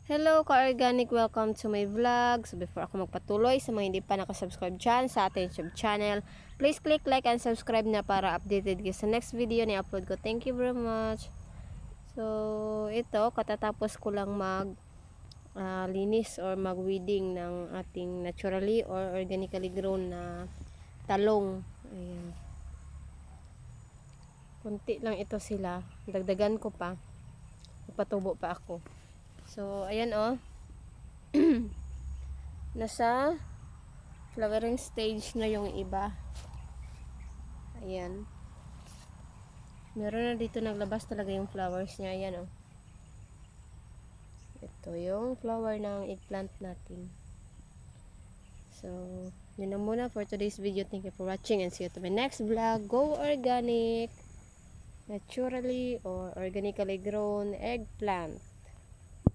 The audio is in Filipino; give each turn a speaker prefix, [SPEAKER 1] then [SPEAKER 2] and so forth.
[SPEAKER 1] Hello ka-organic, welcome to my vlog. So before ako magpatuloy, sa mga hindi pa nakasubscribe dyan sa ating YouTube channel, please click like and subscribe na para updated kayo sa next video na upload ko. Thank you very much. So ito, katatapos ko lang linis or mag-weeding ng ating naturally or organically grown na talong. Ayan. Kunti lang ito sila. Dagdagan ko pa. Patubo pa ako. So, ayan nasa flowering stage na yung iba. Ayan. Meron na dito naglabas talaga yung flowers niya. Ayan Ito yung flower ng eggplant natin. So, yun na muna for today's video. Thank you for watching and see you to my next vlog. Go organic! Naturally or organically grown eggplant.